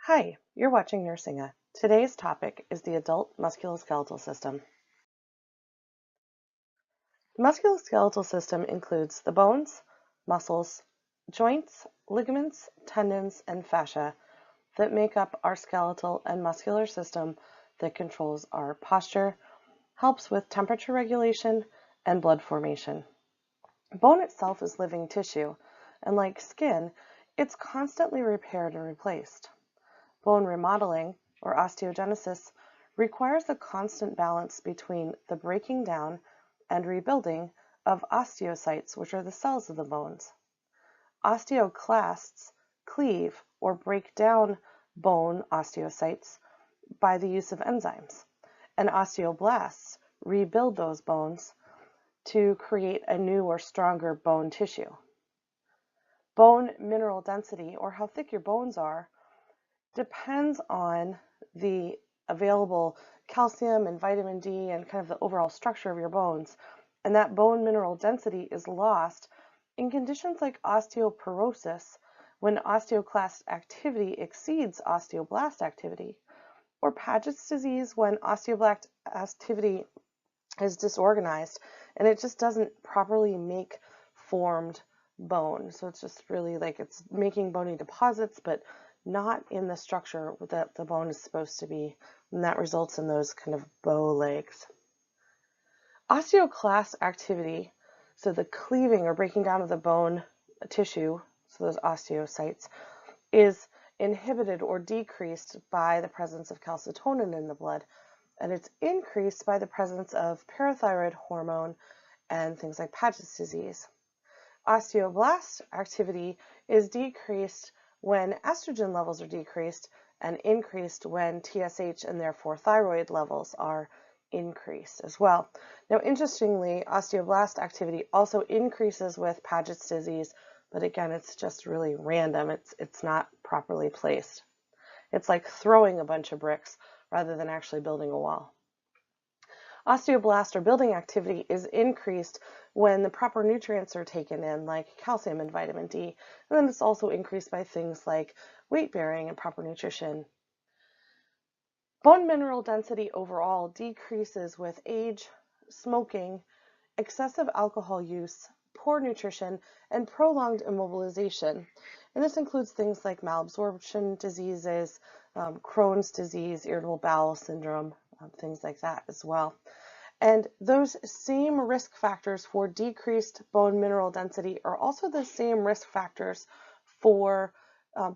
Hi, you're watching Nursinga. Today's topic is the adult musculoskeletal system. The musculoskeletal system includes the bones, muscles, joints, ligaments, tendons, and fascia that make up our skeletal and muscular system that controls our posture, helps with temperature regulation, and blood formation. Bone itself is living tissue, and like skin, it's constantly repaired and replaced. Bone remodeling, or osteogenesis, requires a constant balance between the breaking down and rebuilding of osteocytes, which are the cells of the bones. Osteoclasts cleave or break down bone osteocytes by the use of enzymes, and osteoblasts rebuild those bones to create a new or stronger bone tissue. Bone mineral density, or how thick your bones are, depends on the available calcium and vitamin D and kind of the overall structure of your bones. And that bone mineral density is lost in conditions like osteoporosis, when osteoclast activity exceeds osteoblast activity, or Paget's disease, when osteoblast activity is disorganized and it just doesn't properly make formed bone. So it's just really like it's making bony deposits, but not in the structure that the bone is supposed to be, and that results in those kind of bow legs. Osteoclast activity, so the cleaving or breaking down of the bone tissue, so those osteocytes, is inhibited or decreased by the presence of calcitonin in the blood, and it's increased by the presence of parathyroid hormone and things like Paget's disease. Osteoblast activity is decreased when estrogen levels are decreased and increased when TSH and therefore thyroid levels are increased as well. Now, interestingly, osteoblast activity also increases with Paget's disease, but again, it's just really random. It's not properly placed. It's like throwing a bunch of bricks rather than actually building a wall. Osteoblast or building activity is increased when the proper nutrients are taken in, like calcium and vitamin D. And then it's also increased by things like weight bearing and proper nutrition. Bone mineral density overall decreases with age, smoking, excessive alcohol use, poor nutrition, and prolonged immobilization. And this includes things like malabsorption diseases, Crohn's disease, irritable bowel syndrome, things like that as well. And those same risk factors for decreased bone mineral density are also the same risk factors for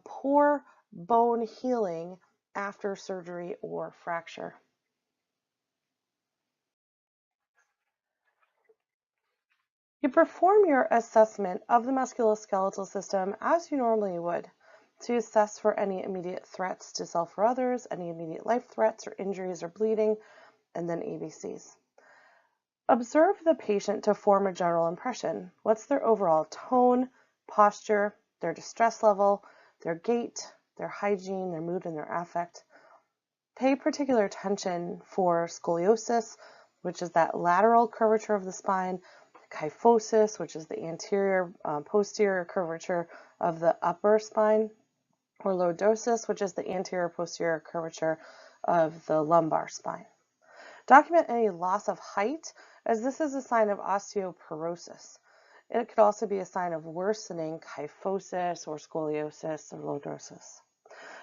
poor bone healing after surgery or fracture. You perform your assessment of the musculoskeletal system as you normally would, to assess for any immediate threats to self or others, any immediate life threats or injuries or bleeding, and then ABCs. Observe the patient to form a general impression. What's their overall tone, posture, their distress level, their gait, their hygiene, their mood, and their affect. Pay particular attention for scoliosis, which is that lateral curvature of the spine, kyphosis, which is the anterior posterior curvature of the upper spine, or lordosis, which is the anterior posterior curvature of the lumbar spine. Document any loss of height, as this is a sign of osteoporosis. It could also be a sign of worsening kyphosis or scoliosis or lordosis.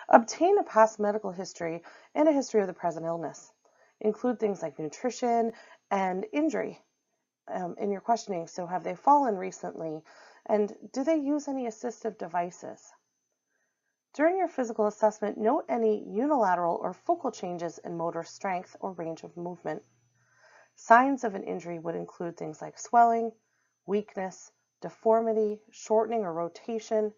Obtain a past medical history and a history of the present illness. Include things like nutrition and injury in your questioning. So have they fallen recently? And do they use any assistive devices? During your physical assessment, note any unilateral or focal changes in motor strength or range of movement. Signs of an injury would include things like swelling, weakness, deformity, shortening or rotation,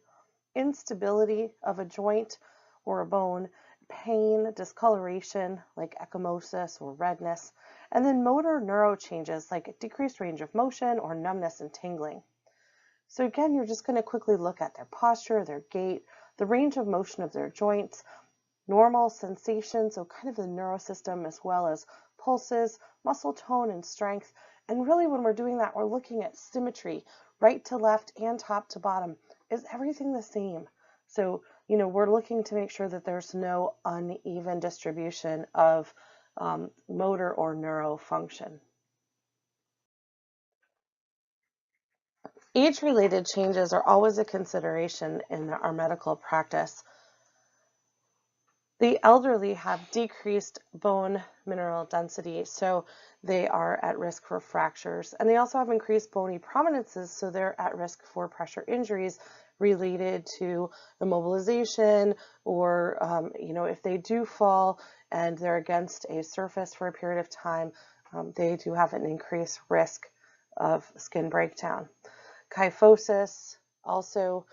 instability of a joint or a bone, pain, discoloration like ecchymosis or redness, and then motor neuro changes like decreased range of motion or numbness and tingling. So again, you're just going to quickly look at their posture, their gait, the range of motion of their joints, normal sensations, so kind of the neurosystem, as well as pulses, muscle tone, and strength. And really, when we're doing that, we're looking at symmetry, right to left and top to bottom. Is everything the same? So we're looking to make sure that there's no uneven distribution of motor or neuro function. Age-related changes are always a consideration in our medical practice. The elderly have decreased bone mineral density, so they are at risk for fractures. And they also have increased bony prominences, so they're at risk for pressure injuries related to immobilization, or if they do fall and they're against a surface for a period of time, they do have an increased risk of skin breakdown. Kyphosis also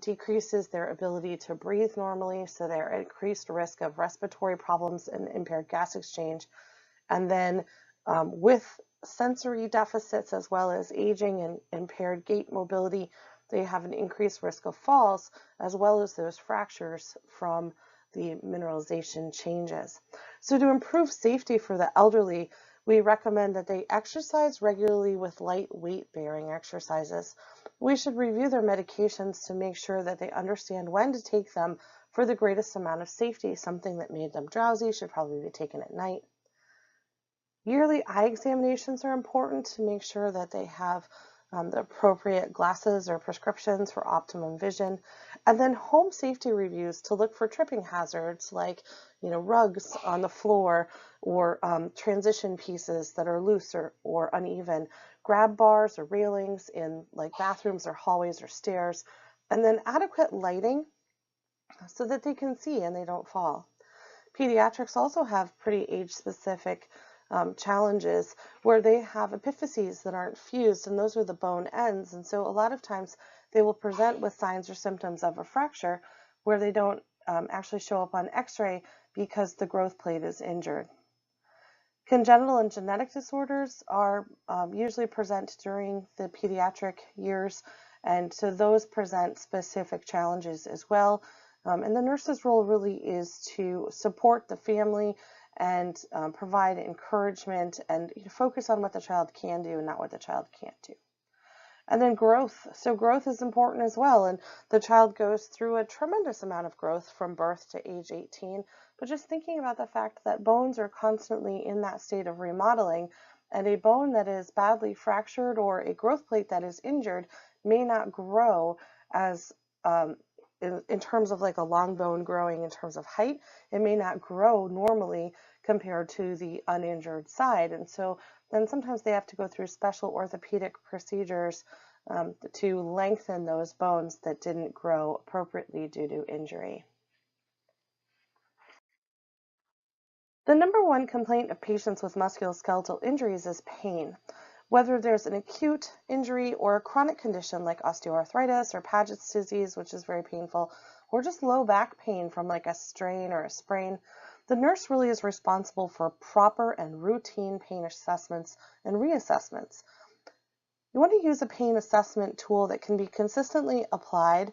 decreases their ability to breathe normally, so they're at increased risk of respiratory problems and impaired gas exchange. And then with sensory deficits as well as aging and impaired gait mobility, they have an increased risk of falls as well as those fractures from the mineralization changes. So to improve safety for the elderly, we recommend that they exercise regularly with light weight-bearing exercises. We should review their medications to make sure that they understand when to take them for the greatest amount of safety. Something that made them drowsy should probably be taken at night. Yearly eye examinations are important to make sure that they have the appropriate glasses or prescriptions for optimum vision. And then home safety reviews to look for tripping hazards like rugs on the floor, or transition pieces that are loose or uneven, grab bars or railings in like bathrooms or hallways or stairs, and then adequate lighting so that they can see and they don't fall. Pediatrics also have pretty age-specific challenges where they have epiphyses that aren't fused, and those are the bone ends. And so a lot of times they will present with signs or symptoms of a fracture where they don't actually show up on x-ray because the growth plate is injured. Congenital and genetic disorders are usually present during the pediatric years, and so those present specific challenges as well. And the nurse's role really is to support the family and provide encouragement and focus on what the child can do and not what the child can't do. And then growth. So growth is important as well. And the child goes through a tremendous amount of growth from birth to age 18. But just thinking about the fact that bones are constantly in that state of remodeling, and a bone that is badly fractured or a growth plate that is injured may not grow as in terms of like a long bone growing in terms of height, it may not grow normally compared to the uninjured side. And so then sometimes they have to go through special orthopedic procedures to lengthen those bones that didn't grow appropriately due to injury. The number one complaint of patients with musculoskeletal injuries is pain. Whether there's an acute injury or a chronic condition like osteoarthritis or Paget's disease, which is very painful, or just low back pain from like a strain or a sprain, the nurse really is responsible for proper and routine pain assessments and reassessments. You want to use a pain assessment tool that can be consistently applied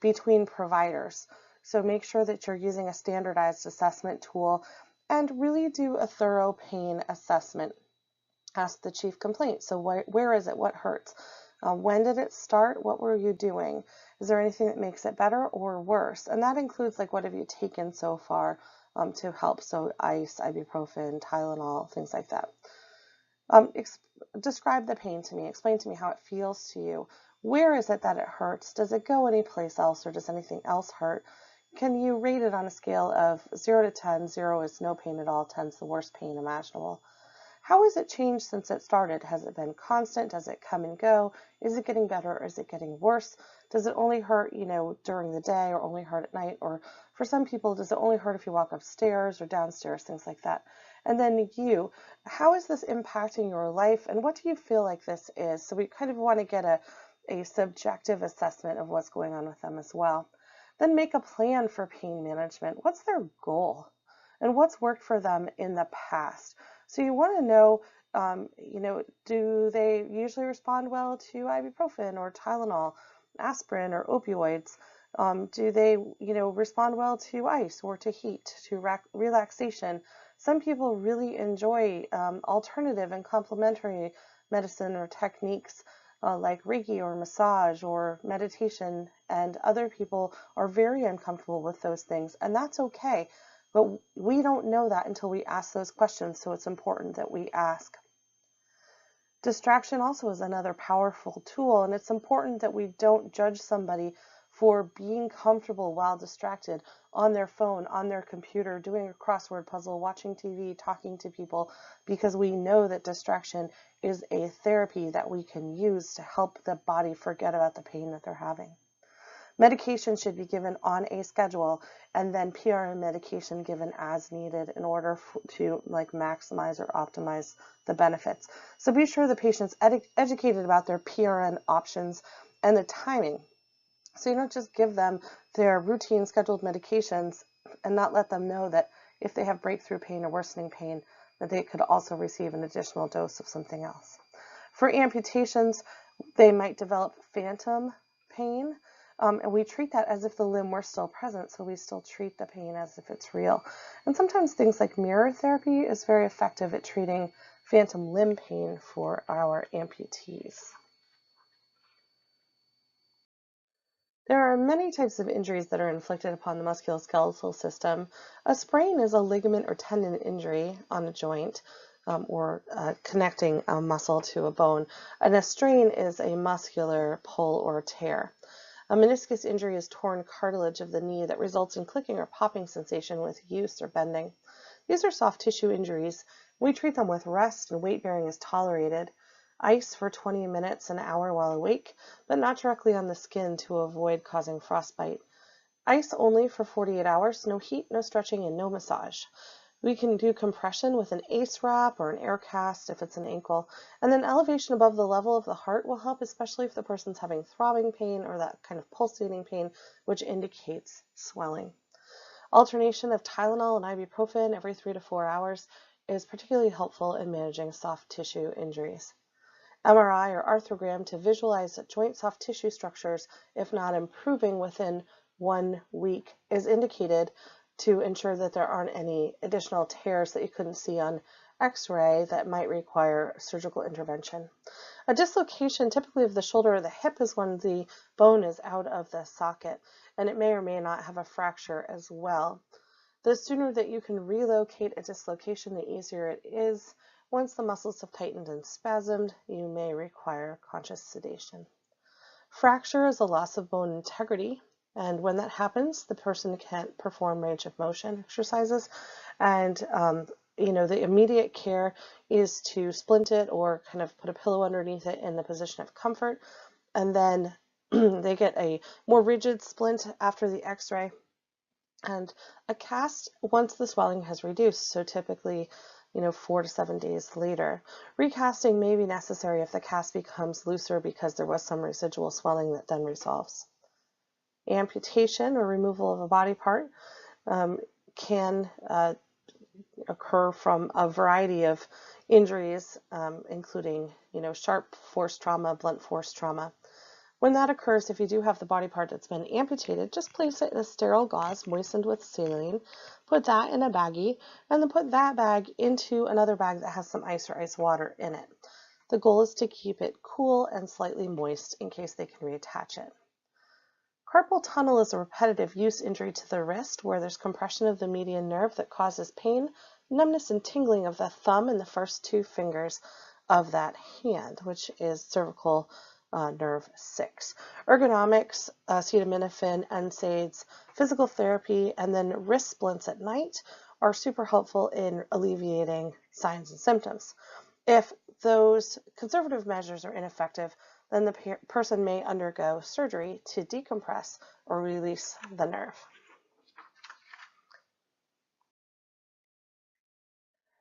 between providers. So make sure that you're using a standardized assessment tool and really do a thorough pain assessment. Ask the chief complaint. So where is it? What hurts? When did it start? What were you doing? Is there anything that makes it better or worse? And that includes like what have you taken so far to help? So ice, ibuprofen, Tylenol, things like that. Describe the pain to me. Explain to me how it feels to you. Where is it that it hurts? Does it go anyplace else, or does anything else hurt? Can you rate it on a scale of 0 to 10? 0 is no pain at all, 10 is the worst pain imaginable. How has it changed since it started? Has it been constant? Does it come and go? Is it getting better or is it getting worse? Does it only hurt, during the day, or only hurt at night? Or for some people, does it only hurt if you walk upstairs or downstairs, things like that? And then how is this impacting your life, and what do you feel like this is? So we kind of want to get a subjective assessment of what's going on with them as well. Then make a plan for pain management. What's their goal? And what's worked for them in the past? So you want to know, do they usually respond well to ibuprofen or Tylenol, aspirin or opioids? Do they, respond well to ice or to heat, to relaxation? Some people really enjoy alternative and complementary medicine or techniques like Reiki or massage or meditation, and other people are very uncomfortable with those things, and that's okay. But we don't know that until we ask those questions, so it's important that we ask. Distraction also is another powerful tool, and it's important that we don't judge somebody for being comfortable while distracted on their phone, on their computer, doing a crossword puzzle, watching TV, talking to people, because we know that distraction is a therapy that we can use to help the body forget about the pain that they're having. Medication should be given on a schedule, and then PRN medication given as needed in order to maximize or optimize the benefits. So be sure the patient's educated about their PRN options and the timing. So you don't just give them their routine scheduled medications and not let them know that if they have breakthrough pain or worsening pain, that they could also receive an additional dose of something else. For amputations, they might develop phantom pain. And we treat that as if the limb were still present, so we still treat the pain as if it's real. And sometimes things like mirror therapy is very effective at treating phantom limb pain for our amputees. There are many types of injuries that are inflicted upon the musculoskeletal system. A sprain is a ligament or tendon injury on a joint or connecting a muscle to a bone, and a strain is a muscular pull or tear. A meniscus injury is torn cartilage of the knee that results in clicking or popping sensation with use or bending. These are soft tissue injuries. We treat them with rest and weight bearing is tolerated. Ice for 20 minutes, an hour while awake, but not directly on the skin to avoid causing frostbite. Ice only for 48 hours, no heat, no stretching, and no massage. We can do compression with an ACE wrap or an air cast if it's an ankle, and then elevation above the level of the heart will help, especially if the person's having throbbing pain or that kind of pulsating pain, which indicates swelling. Alternation of Tylenol and ibuprofen every 3 to 4 hours is particularly helpful in managing soft tissue injuries. MRI or arthrogram to visualize joint soft tissue structures, if not improving within 1 week, is indicated to ensure that there aren't any additional tears that you couldn't see on X-ray that might require surgical intervention. A dislocation, typically of the shoulder or the hip, is when the bone is out of the socket, and it may or may not have a fracture as well. The sooner that you can relocate a dislocation, the easier it is. Once the muscles have tightened and spasmed, you may require conscious sedation. Fracture is a loss of bone integrity, and when that happens, the person can't perform range of motion exercises, and the immediate care is to splint it or kind of put a pillow underneath it in the position of comfort, and then they get a more rigid splint after the X-ray, and a cast once the swelling has reduced, so typically 4 to 7 days later. Recasting may be necessary if the cast becomes looser because there was some residual swelling that then resolves. Amputation or removal of a body part can occur from a variety of injuries, including sharp force trauma, blunt force trauma. When that occurs, if you do have the body part that's been amputated, just place it in a sterile gauze moistened with saline, put that in a baggie, and then put that bag into another bag that has some ice or ice water in it. The goal is to keep it cool and slightly moist in case they can reattach it. Carpal tunnel is a repetitive use injury to the wrist where there's compression of the median nerve that causes pain, numbness, and tingling of the thumb and the first 2 fingers of that hand, which is cervical nerve 6. Ergonomics, acetaminophen, NSAIDs, physical therapy, and then wrist splints at night are super helpful in alleviating signs and symptoms. If those conservative measures are ineffective, then the person may undergo surgery to decompress or release the nerve.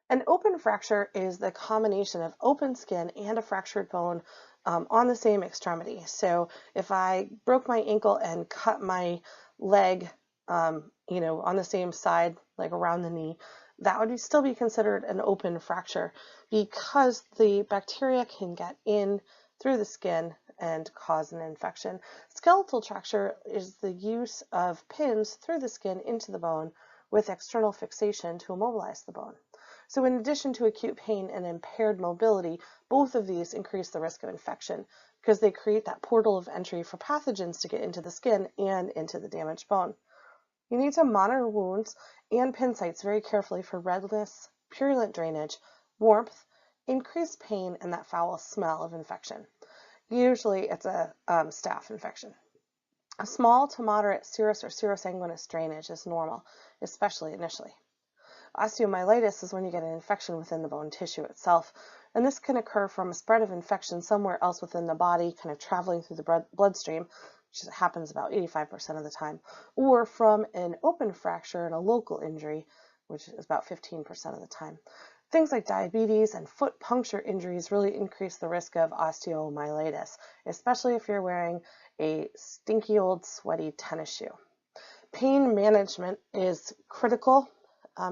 An open fracture is the combination of open skin and a fractured bone on the same extremity. So if I broke my ankle and cut my leg, on the same side, like around the knee, that would still be considered an open fracture because the bacteria can get in through the skin and cause an infection. Skeletal fracture is the use of pins through the skin into the bone with external fixation to immobilize the bone. So in addition to acute pain and impaired mobility, both of these increase the risk of infection because they create that portal of entry for pathogens to get into the skin and into the damaged bone. You need to monitor wounds and pin sites very carefully for redness, purulent drainage, warmth, increased pain, and that foul smell of infection. Usually it's a staph infection. A small to moderate serous or serosanguinous drainage is normal, especially initially. Osteomyelitis is when you get an infection within the bone tissue itself, and this can occur from a spread of infection somewhere else within the body, kind of traveling through the bloodstream, which happens about 85% of the time, or from an open fracture and a local injury, which is about 15% of the time. Things like diabetes and foot puncture injuries really increase the risk of osteomyelitis, especially if you're wearing a stinky old sweaty tennis shoe. Pain management is critical,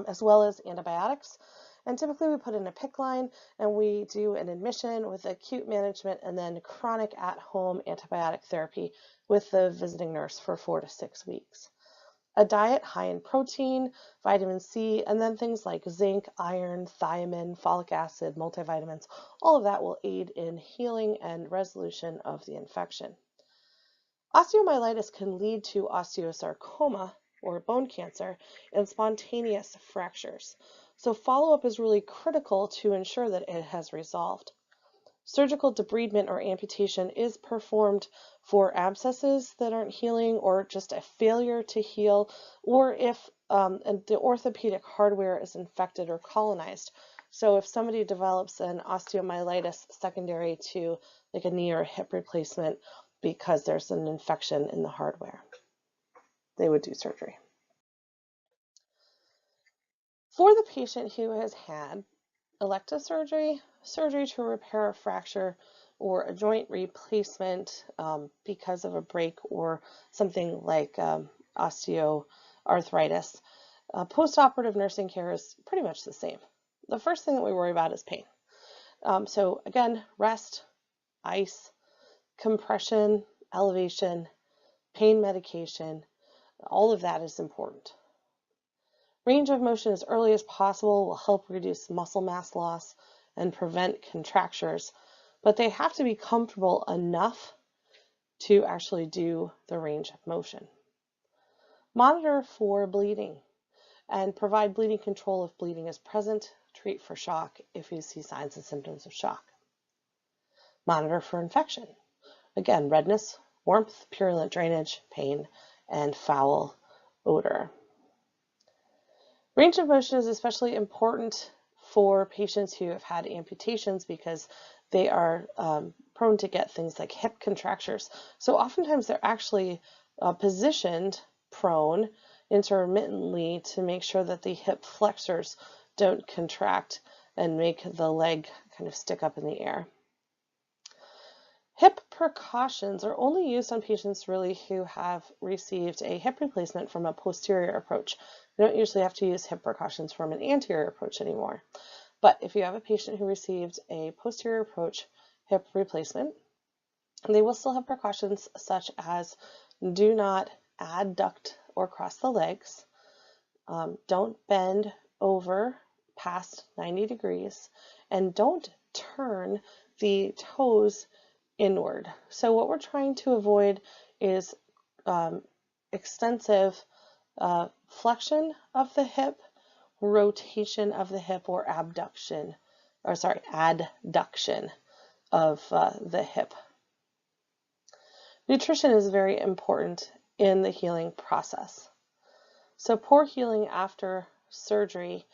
as well as antibiotics. And typically we put in a PICC line and we do an admission with acute management and then chronic at-home antibiotic therapy with the visiting nurse for 4 to 6 weeks. A diet high in protein, vitamin C, and then things like zinc, iron, thiamine, folic acid, multivitamins, all of that will aid in healing and resolution of the infection. Osteomyelitis can lead to osteosarcoma, or bone cancer, and spontaneous fractures. So follow-up is really critical to ensure that it has resolved. Surgical debridement or amputation is performed for abscesses that aren't healing or just a failure to heal, or if the orthopedic hardware is infected or colonized. So if somebody develops an osteomyelitis secondary to like a knee or hip replacement because there's an infection in the hardware, they would do surgery. For the patient who has had elective surgery, surgery to repair a fracture, or a joint replacement because of a break or something like osteoarthritis, postoperative nursing care is pretty much the same. The first thing that we worry about is pain. So again, rest, ice, compression, elevation, pain medication, all of that is important. Range of motion as early as possible will help reduce muscle mass loss and prevent contractures, but they have to be comfortable enough to actually do the range of motion. Monitor for bleeding and provide bleeding control if bleeding is present. Treat for shock if you see signs and symptoms of shock. Monitor for infection. Again, redness, warmth, purulent drainage, pain, and foul odor. Range of motion is especially important for patients who have had amputations because they are prone to get things like hip contractures. So oftentimes they're actually positioned prone intermittently to make sure that the hip flexors don't contract and make the leg kind of stick up in the air. Hip precautions are only used on patients really who have received a hip replacement from a posterior approach. We don't usually have to use hip precautions from an anterior approach anymore. But if you have a patient who received a posterior approach hip replacement, they will still have precautions such as do not adduct or cross the legs, don't bend over past 90 degrees, and don't turn the toes inward. So what we're trying to avoid is extensive flexion of the hip, rotation of the hip, or adduction of the hip. Nutrition is very important in the healing process. So poor healing after surgery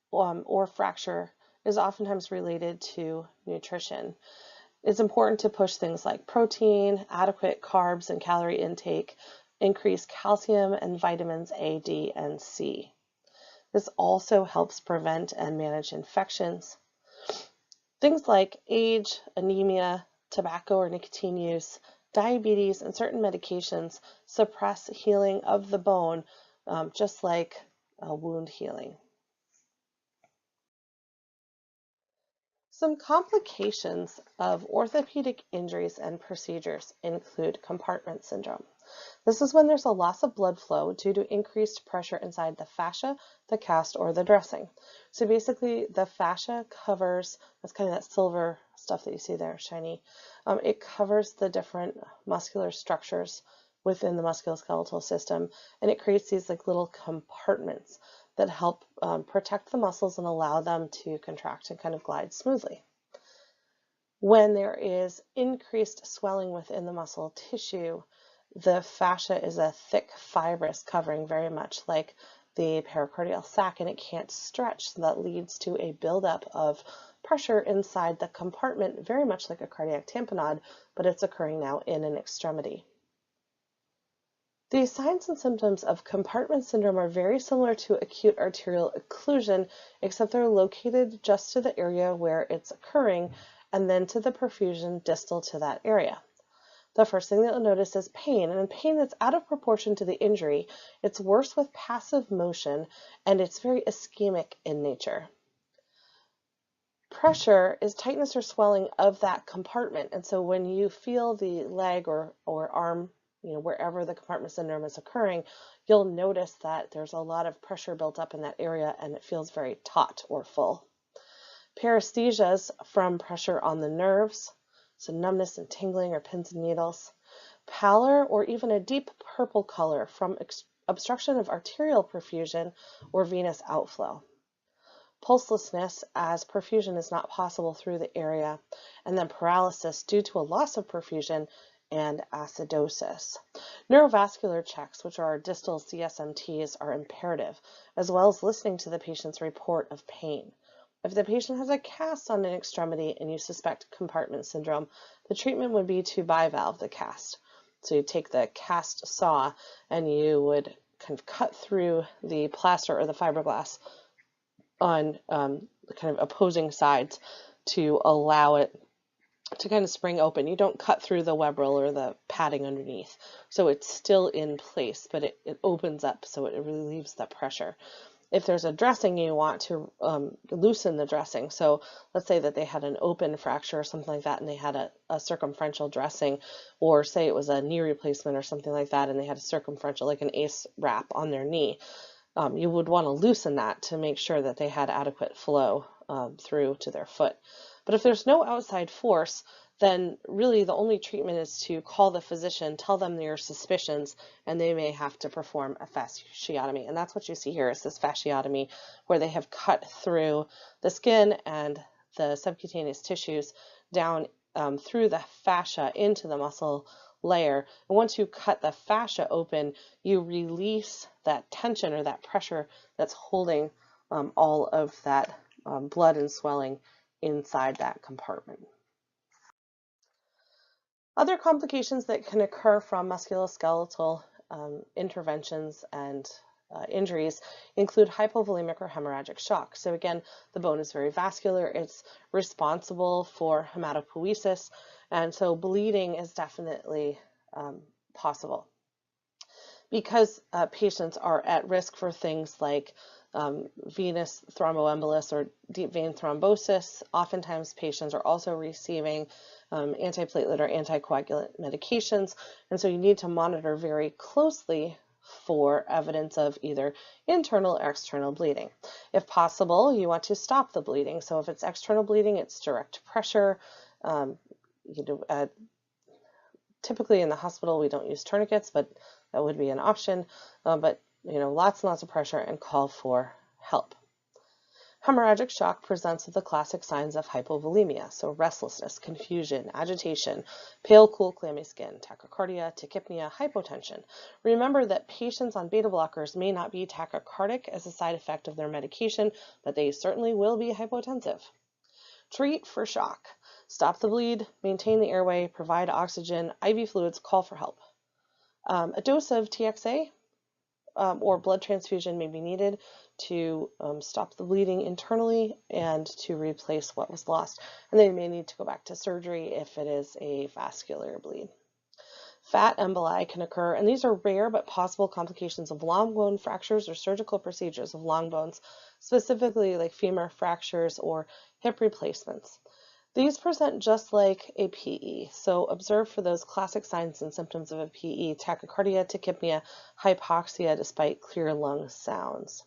or fracture is oftentimes related to nutrition. It's important to push things like protein, adequate carbs and calorie intake, increase calcium and vitamins A, D, and C. This also helps prevent and manage infections. Things like age, anemia, tobacco or nicotine use, diabetes, and certain medications suppress healing of the bone, just like wound healing. Some complications of orthopedic injuries and procedures include compartment syndrome. This is when there's a loss of blood flow due to increased pressure inside the fascia, the cast, or the dressing. So basically, the fascia covers, that's kind of that silver stuff that you see there, shiny. It covers the different muscular structures within the musculoskeletal system, and it creates these like little compartments that help protect the muscles and allow them to contract and kind of glide smoothly. When there is increased swelling within the muscle tissue, the fascia is a thick fibrous covering, very much like the pericardial sac, and it can't stretch, so that leads to a buildup of pressure inside the compartment, very much like a cardiac tamponade, but it's occurring now in an extremity. The signs and symptoms of compartment syndrome are very similar to acute arterial occlusion, except they're located just to the area where it's occurring and then to the perfusion distal to that area. The first thing that you'll notice is pain, and pain that's out of proportion to the injury. It's worse with passive motion, and it's very ischemic in nature. Pressure is tightness or swelling of that compartment, and so when you feel the leg or arm, wherever the compartment syndrome is occurring, you'll notice that there's a lot of pressure built up in that area, and it feels very taut or full. Paresthesias from pressure on the nerves, so numbness and tingling or pins and needles. Pallor or even a deep purple color from obstruction of arterial perfusion or venous outflow. Pulselessness, as perfusion is not possible through the area, and then paralysis due to a loss of perfusion, and acidosis. Neurovascular checks, which are distal CSMTs, are imperative, as well as listening to the patient's report of pain. If the patient has a cast on an extremity and you suspect compartment syndrome, the treatment would be to bivalve the cast. So you take the cast saw and you would kind of cut through the plaster or the fiberglass on the kind of opposing sides to allow it to kind of spring open. You don't cut through the web roll or the padding underneath. So it's still in place, but it opens up so it relieves the pressure. If there's a dressing, you want to loosen the dressing. So let's say that they had an open fracture or something like that, and they had a circumferential dressing, or say it was a knee replacement or something like that, and they had a circumferential, like an ACE wrap on their knee. You would want to loosen that to make sure that they had adequate flow through to their foot. But if there's no outside force, then really the only treatment is to call the physician, tell them your suspicions, and they may have to perform a fasciotomy. And that's what you see here is this fasciotomy, where they have cut through the skin and the subcutaneous tissues down through the fascia into the muscle layer. And once you cut the fascia open, you release that tension or that pressure that's holding all of that blood and swelling inside that compartment. Other complications that can occur from musculoskeletal interventions and injuries include hypovolemic or hemorrhagic shock. So again, the bone is very vascular. It's responsible for hematopoiesis, and so bleeding is definitely possible. Because patients are at risk for things like venous thromboembolus or deep vein thrombosis, oftentimes patients are also receiving antiplatelet or anticoagulant medications, and so you need to monitor very closely for evidence of either internal or external bleeding. If possible, you want to stop the bleeding. So if it's external bleeding, it's direct pressure. Typically in the hospital, we don't use tourniquets, but that would be an option. But lots and lots of pressure, and call for help. Hemorrhagic shock presents with the classic signs of hypovolemia, so restlessness, confusion, agitation, pale, cool, clammy skin, tachycardia, tachypnea, hypotension. Remember that patients on beta blockers may not be tachycardic as a side effect of their medication, but they certainly will be hypotensive. Treat for shock. Stop the bleed, maintain the airway, provide oxygen, IV fluids, call for help. A dose of TXA or blood transfusion may be needed to stop the bleeding internally and to replace what was lost. And they may need to go back to surgery if it is a vascular bleed. Fat emboli can occur, and these are rare but possible complications of long bone fractures or surgical procedures of long bones, specifically like femur fractures or hip replacements. These present just like a PE, so observe for those classic signs and symptoms of a PE: tachycardia, tachypnea, hypoxia despite clear lung sounds.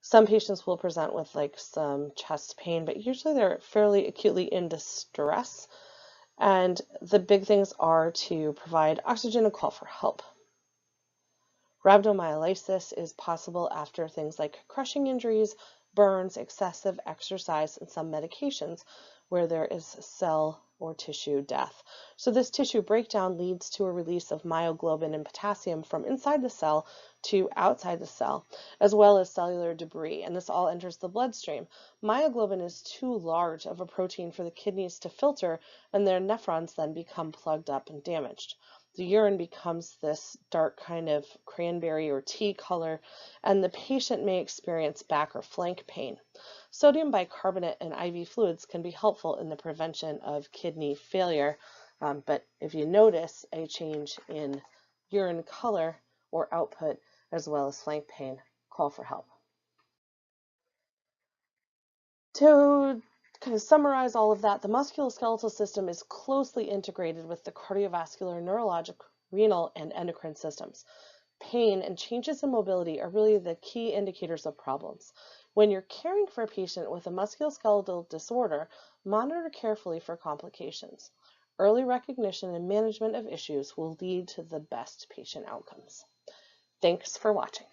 Some patients will present with like some chest pain, but usually they're fairly acutely in distress. And the big things are to provide oxygen and call for help. Rhabdomyolysis is possible after things like crushing injuries, burns, excessive exercise, and some medications where there is cell or tissue death. So this tissue breakdown leads to a release of myoglobin and potassium from inside the cell to outside the cell, as well as cellular debris, and this all enters the bloodstream. Myoglobin is too large of a protein for the kidneys to filter, and their nephrons then become plugged up and damaged. The urine becomes this dark kind of cranberry or tea color, and the patient may experience back or flank pain. Sodium bicarbonate and IV fluids can be helpful in the prevention of kidney failure, but if you notice a change in urine color or output as well as flank pain, call for help. To kind of summarize all of that, the musculoskeletal system is closely integrated with the cardiovascular, neurologic, renal, and endocrine systems. Pain and changes in mobility are really the key indicators of problems. When you're caring for a patient with a musculoskeletal disorder, monitor carefully for complications. Early recognition and management of issues will lead to the best patient outcomes. Thanks for watching.